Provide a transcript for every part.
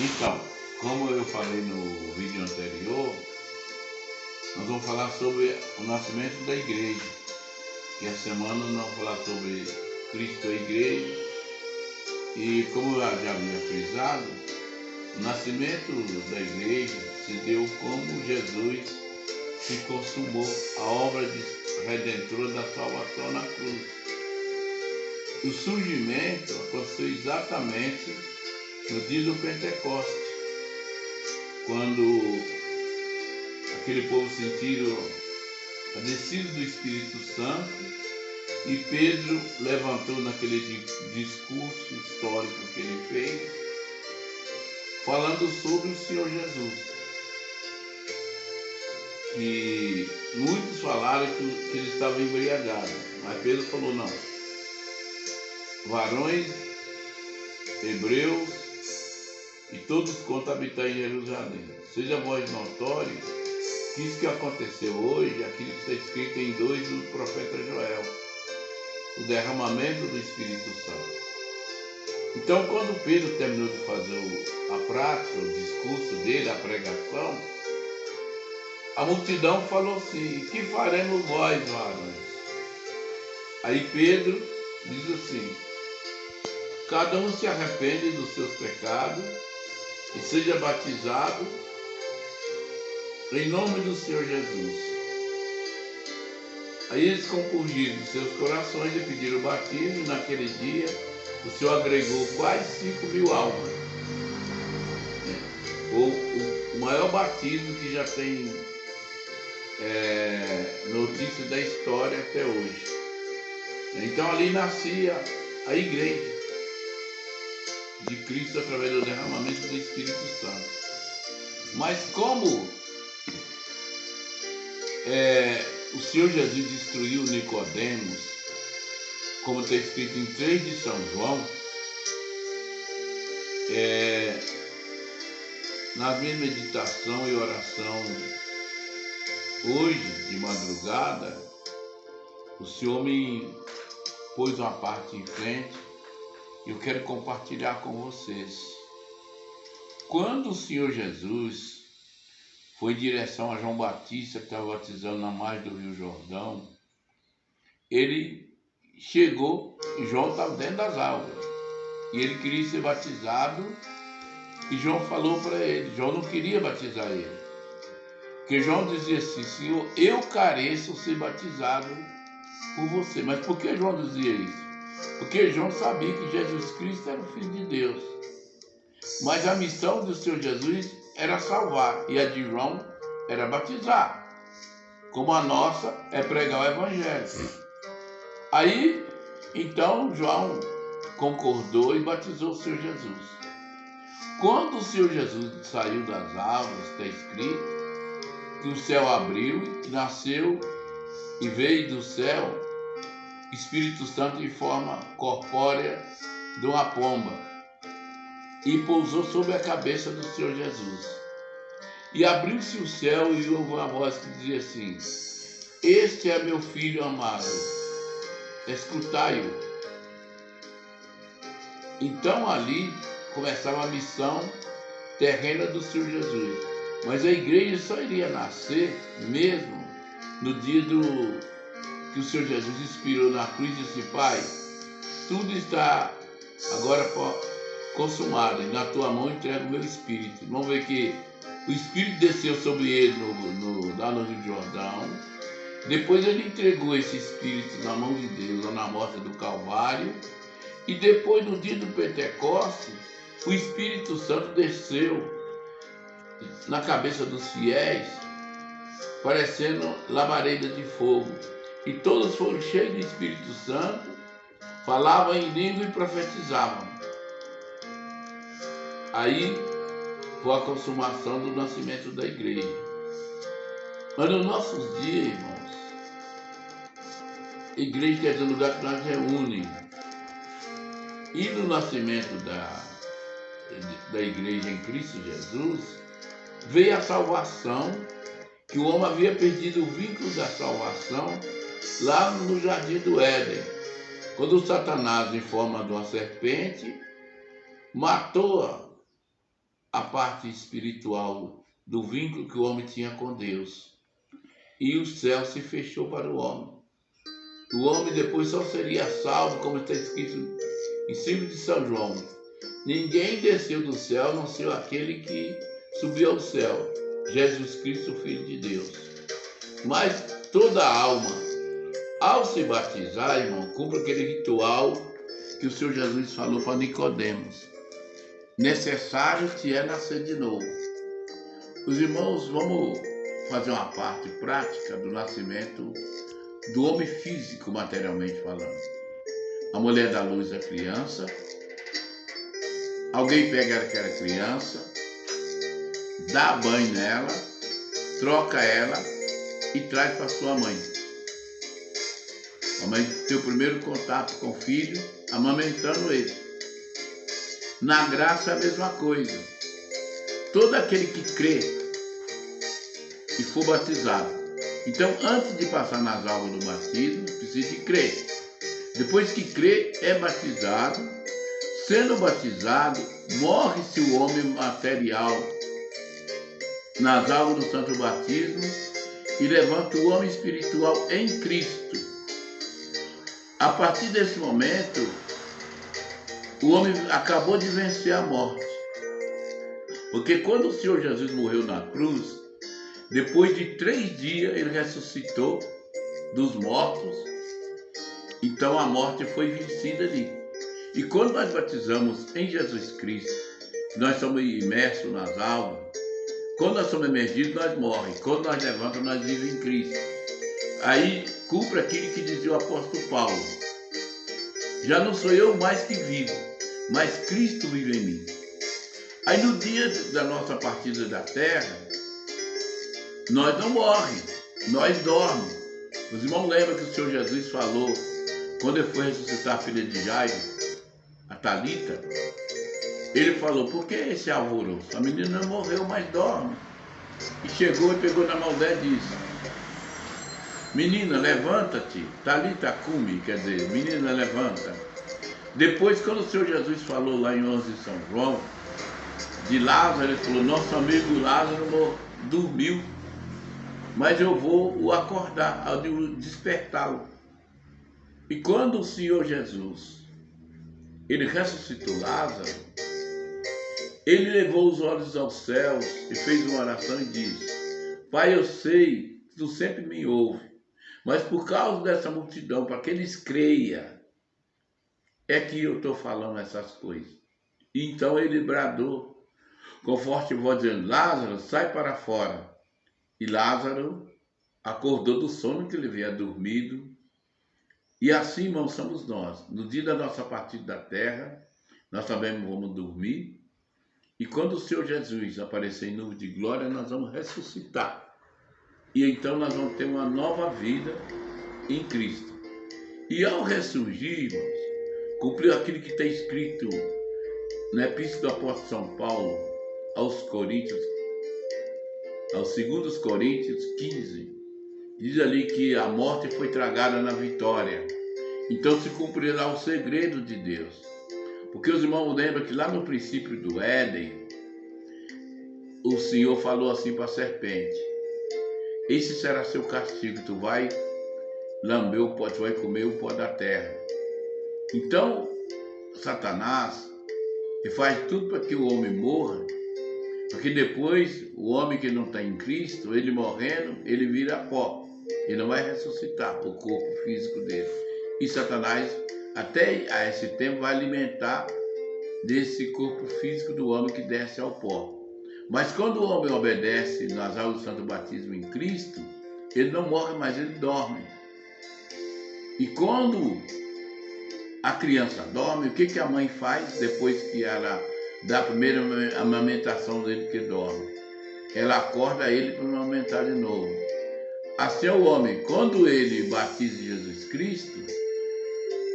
Então, como eu falei no vídeo anterior, nós vamos falar sobre o nascimento da igreja. E a semana nós vamos falar sobre Cristo e a igreja. E como eu já havia frisado, o nascimento da igreja se deu como Jesus se consumou a obra redentora da salvação na cruz. O surgimento aconteceu exatamente no dia do Pentecostes, quando aquele povo sentiu a descida do Espírito Santo e Pedro levantou naquele discurso histórico que ele fez, falando sobre o Senhor Jesus. E muitos falaram que ele estava embriagado, mas Pedro falou: não, varões, hebreus e todos quanto habitam em Jerusalém, seja vós notório que isso que aconteceu hoje, aquilo que está escrito em 2 do profeta Joel, o derramamento do Espírito Santo. Então, quando Pedro terminou de fazer a prática, o discurso dele, a pregação, a multidão falou assim: que faremos vós, varões? Aí Pedro diz assim: cada um se arrepende dos seus pecados e seja batizado em nome do Senhor Jesus. Aí eles compungiram seus corações e pediram o batismo, e naquele dia o Senhor agregou quase 5.000 almas. O maior batismo que já tem notícia da história até hoje. Então ali nascia a igreja de Cristo através do derramamento do Espírito Santo. Mas como o Senhor Jesus destruiu Nicodemos, como está escrito em 3 de São João, na minha meditação e oração hoje, de madrugada, o Senhor me pôs uma parte em frente e eu quero compartilhar com vocês. Quando o Senhor Jesus foi em direção a João Batista, que estava batizando na margem do Rio Jordão, ele chegou e João estava dentro das águas. E ele queria ser batizado e João falou para ele. João não queria batizar ele. Porque João dizia assim: Senhor, eu careço ser batizado por você. Mas por que João dizia isso? Porque João sabia que Jesus Cristo era o Filho de Deus. Mas a missão do Senhor Jesus era salvar, e a de João era batizar, como a nossa é pregar o Evangelho. Aí, então, João concordou e batizou o Senhor Jesus. Quando o Senhor Jesus saiu das águas, está escrito que o céu abriu e nasceu, e veio do céu Espírito Santo em forma corpórea de uma pomba, e pousou sobre a cabeça do Senhor Jesus. E abriu-se o céu e houve uma voz que dizia assim: este é meu filho amado, escutai-o. Então ali começava a missão terrena do Senhor Jesus. Mas a igreja só iria nascer mesmo no dia que o Senhor Jesus expirou na cruz e disse: Pai, tudo está agora consumado, e na tua mão entrego o meu espírito. Vamos ver que o espírito desceu sobre ele lá no Rio Jordão. Depois ele entregou esse espírito na mão de Deus, lá na morte do Calvário. E depois, no dia do Pentecostes, o Espírito Santo desceu na cabeça dos fiéis, parecendo labareda de fogo. E todos foram cheios do Espírito Santo, falavam em língua e profetizavam. Aí foi a consumação do nascimento da igreja. Mas nos nossos dias, irmãos, igreja quer dizer lugar que nós reúnem. E no nascimento da igreja em Cristo Jesus, veio a salvação, que o homem havia perdido o vínculo da salvação lá no Jardim do Éden, quando Satanás, em forma de uma serpente, matou a parte espiritual do vínculo que o homem tinha com Deus. E o céu se fechou para o homem. O homem depois só seria salvo, como está escrito em 5 de São João. Ninguém desceu do céu, a não ser aquele que subiu ao céu, Jesus Cristo, Filho de Deus. Mas toda alma, ao se batizar, irmão, cumpre aquele ritual que o Senhor Jesus falou para Nicodemos. Necessário te é nascer de novo. Os irmãos, vamos fazer uma parte prática do nascimento do homem físico, materialmente falando. A mulher dá luz à criança, alguém pega aquela criança, dá banho nela, troca ela e traz para sua mãe. A mãe tem o primeiro contato com o filho, amamentando ele. Na graça é a mesma coisa. Todo aquele que crê e for batizado. Então, antes de passar nas águas do batismo, precisa de crer. Depois que crê, é batizado. Sendo batizado, morre-se o homem material nas águas do santo batismo e levanta o homem espiritual em Cristo. A partir desse momento, o homem acabou de vencer a morte. Porque quando o Senhor Jesus morreu na cruz, depois de 3 dias ele ressuscitou dos mortos, então a morte foi vencida ali. E quando nós batizamos em Jesus Cristo, nós somos imersos nas águas, quando nós somos emergidos, nós morremos. Quando nós levantamos, nós vivemos em Cristo. Aí cumpre aquilo que dizia o apóstolo Paulo. Já não sou eu mais que vivo, mas Cristo vive em mim. Aí no dia da nossa partida da terra, nós não morremos, nós dormimos. Os irmãos lembram que o Senhor Jesus falou, quando ele foi ressuscitar a filha de Jairo, a Talita, ele falou, por que esse alvoroço? A menina não morreu, mas dorme. E chegou e pegou na mão dela e disse, menina, levanta-te, Talita cumi, quer dizer, menina, levanta. Depois, quando o Senhor Jesus falou lá em 11 de São João, de Lázaro, ele falou, nosso amigo Lázaro dormiu, mas eu vou o acordar, ao despertá-lo. E quando o Senhor Jesus, ele ressuscitou Lázaro, ele levou os olhos aos céus e fez uma oração e disse, Pai, eu sei que tu sempre me ouve, mas por causa dessa multidão, para que eles creiam, é que eu estou falando essas coisas. E então ele bradou com forte voz dizendo, Lázaro, sai para fora. E Lázaro acordou do sono que ele havia dormido. E assim, irmãos, somos nós. No dia da nossa partida da terra, nós também vamos dormir. E quando o Senhor Jesus aparecer em nuvem de glória, nós vamos ressuscitar. E então nós vamos ter uma nova vida em Cristo. E ao ressurgir, irmãos, cumpriu aquilo que está escrito na Epístola do Apóstolo São Paulo aos Coríntios, aos 2 Coríntios 15, diz ali que a morte foi tragada na vitória. Então se cumprirá o segredo de Deus. Porque os irmãos lembram que lá no princípio do Éden, o Senhor falou assim para a serpente, esse será seu castigo, tu vai lamber o pó, tu vai comer o pó da terra. Então, Satanás, ele faz tudo para que o homem morra, porque depois o homem que não está em Cristo, ele morrendo, ele vira pó. Ele não vai ressuscitar o corpo físico dele. E Satanás, até a esse tempo, vai alimentar desse corpo físico do homem que desce ao pó. Mas quando o homem obedece nas aulas do Santo Batismo em Cristo, ele não morre, mas ele dorme. E quando a criança dorme, o que a mãe faz depois que ela dá a primeira amamentação dele que dorme? Ela acorda ele para amamentar de novo. Assim é o homem, quando ele batiza Jesus Cristo,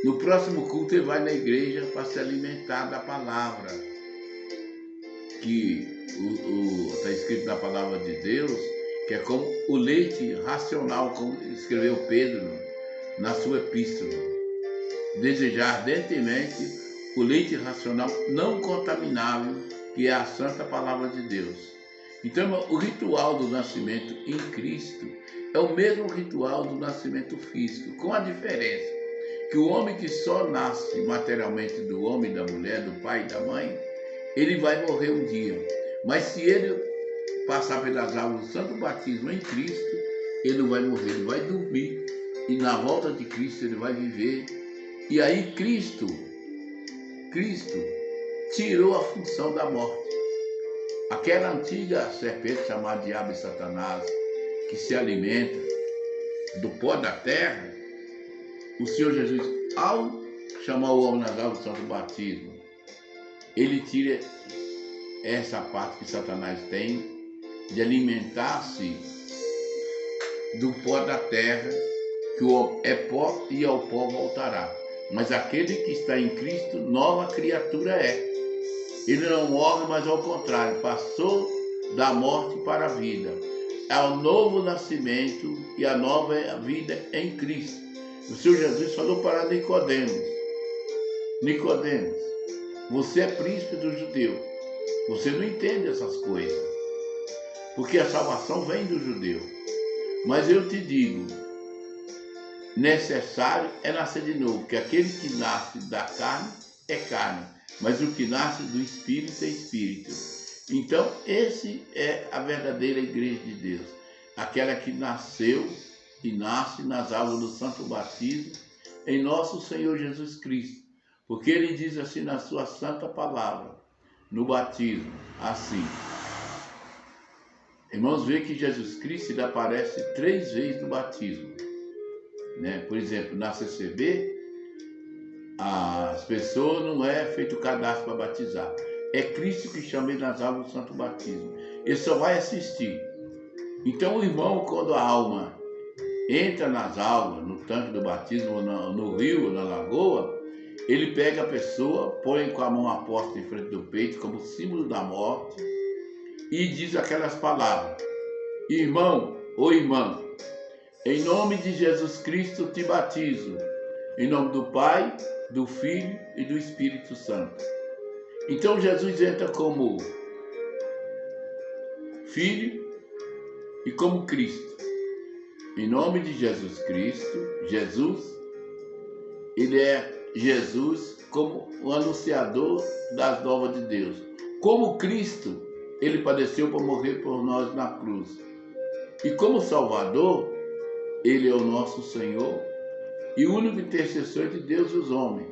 no próximo culto ele vai na igreja para se alimentar da palavra, que está escrito na palavra de Deus, que é como o leite racional, como escreveu Pedro na sua epístola. Desejar ardentemente o leite racional não contaminável, que é a santa palavra de Deus. Então, o ritual do nascimento em Cristo é o mesmo ritual do nascimento físico, com a diferença que o homem que só nasce materialmente do homem e da mulher, do pai e da mãe, ele vai morrer um dia. Mas se ele passar pelas águas do santo batismo em Cristo, ele não vai morrer, ele vai dormir. E na volta de Cristo ele vai viver. E aí Cristo tirou a função da morte. Aquela antiga serpente chamada Diabo e Satanás, que se alimenta do pó da terra, o Senhor Jesus, ao chamar o homem nas águas do santo batismo, ele tira essa parte que Satanás tem de alimentar-se do pó da terra, que o homem é pó e ao pó voltará. Mas aquele que está em Cristo, nova criatura é. Ele não morre, mas ao contrário, passou da morte para a vida. É o novo nascimento e a nova vida em Cristo. O Senhor Jesus falou para Nicodemos: Nicodemos, você é príncipe dos judeus. Você não entende essas coisas, porque a salvação vem do judeu. Mas eu te digo, necessário é nascer de novo, porque aquele que nasce da carne é carne, mas o que nasce do Espírito é Espírito. Então, esse é a verdadeira igreja de Deus, aquela que nasceu e nasce nas águas do santo batismo em nosso Senhor Jesus Cristo, porque ele diz assim na sua santa palavra, no batismo, assim. Irmãos, vê que Jesus Cristo ele aparece 3 vezes no batismo, né? Por exemplo, na CCB, as pessoas não é feito cadastro para batizar. É Cristo que chama ele nas águas do santo batismo. Ele só vai assistir. Então o irmão, quando a alma entra nas águas, no tanque do batismo, no rio, na lagoa, ele pega a pessoa, põe com a mão aposta em frente do peito, como símbolo da morte, e diz aquelas palavras: irmão ou irmã, em nome de Jesus Cristo te batizo, em nome do Pai, do Filho e do Espírito Santo. Então Jesus entra como Filho e como Cristo. Em nome de Jesus Cristo, Jesus, ele é Jesus como o anunciador das novas de Deus. Como Cristo, ele padeceu para morrer por nós na cruz. E como Salvador, ele é o nosso Senhor e o único intercessor de Deus e os homens.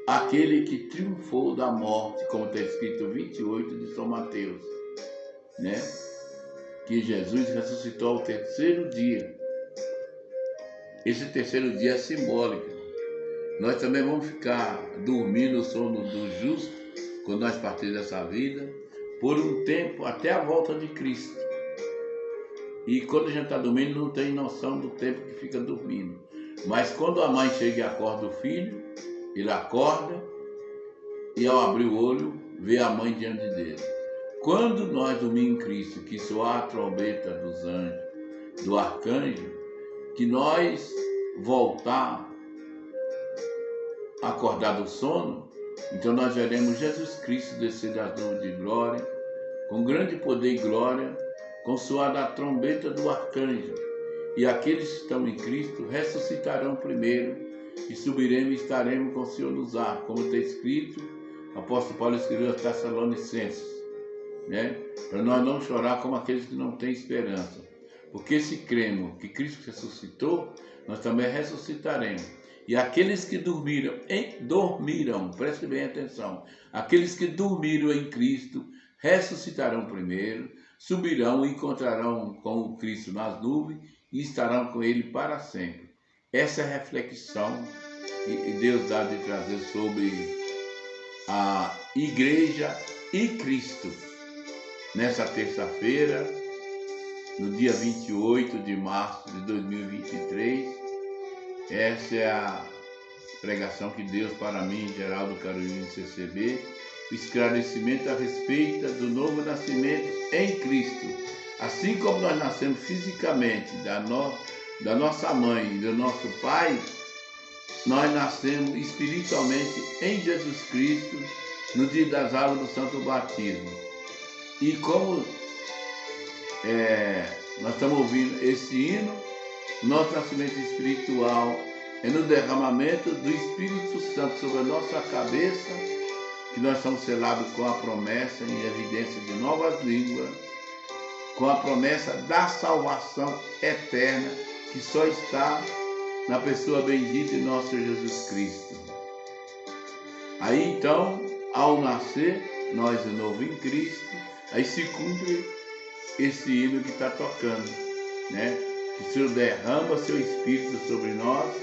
Aquele que triunfou da morte, como está escrito 28 de São Mateus, né? Que Jesus ressuscitou ao 3º dia. Esse 3º dia é simbólico. Nós também vamos ficar dormindo o sono do justo, quando nós partirmos dessa vida, por um tempo até a volta de Cristo. E quando a gente está dormindo, não tem noção do tempo que fica dormindo. Mas quando a mãe chega e acorda o filho, ele acorda e ao abrir o olho, vê a mãe diante dele. Quando nós dormimos em Cristo, que soar a trombeta dos anjos, do arcanjo, que nós voltar a acordar do sono, então nós veremos Jesus Cristo descer das nuvens de glória, com grande poder e glória, com soar da trombeta do arcanjo. E aqueles que estão em Cristo ressuscitarão primeiro, e subiremos e estaremos com o Senhor nos ar, como está escrito, o apóstolo Paulo escreveu aos Tessalonicenses, né? Para nós não chorar como aqueles que não têm esperança. Porque se cremos que Cristo ressuscitou, nós também ressuscitaremos. E aqueles que dormiram, preste bem atenção, aqueles que dormiram em Cristo ressuscitarão primeiro, subirão e encontrarão com o Cristo nas nuvens e estarão com ele para sempre. Essa é a reflexão que Deus dá de trazer sobre a Igreja e Cristo. Nessa terça-feira, no dia 28 de março de 2023, essa é a pregação que Deus para mim, Geraldo Carolino CCB, o esclarecimento a respeito do novo nascimento em Cristo. Assim como nós nascemos fisicamente da nossa mãe e do nosso pai, nós nascemos espiritualmente em Jesus Cristo no dia das águas do Santo Batismo. E como nós estamos ouvindo esse hino, nosso nascimento espiritual é no derramamento do Espírito Santo sobre a nossa cabeça, que nós somos selados com a promessa em evidência de novas línguas, com a promessa da salvação eterna, que só está na pessoa bendita de nosso Senhor Jesus Cristo. Aí então, ao nascer, nós de novo em Cristo, aí se cumpre esse hino que está tocando, né? Que o Senhor derrama seu Espírito sobre nós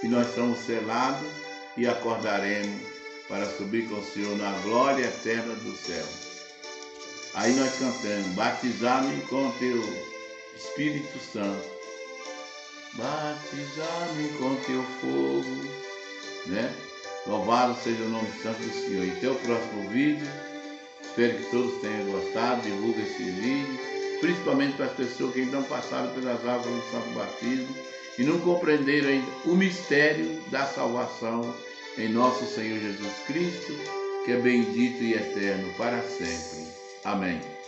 e nós somos selados e acordaremos para subir com o Senhor na glória eterna do céu. Aí nós cantamos, batizar-me com teu Espírito Santo, batizar-me com teu fogo, né? Louvado seja o nome santo do Senhor. E até o próximo vídeo. Espero que todos tenham gostado. Divulga esse vídeo, principalmente para as pessoas que ainda não passaram pelas águas do Santo Batismo e não compreenderam ainda o mistério da salvação em nosso Senhor Jesus Cristo, que é bendito e eterno para sempre. Amém.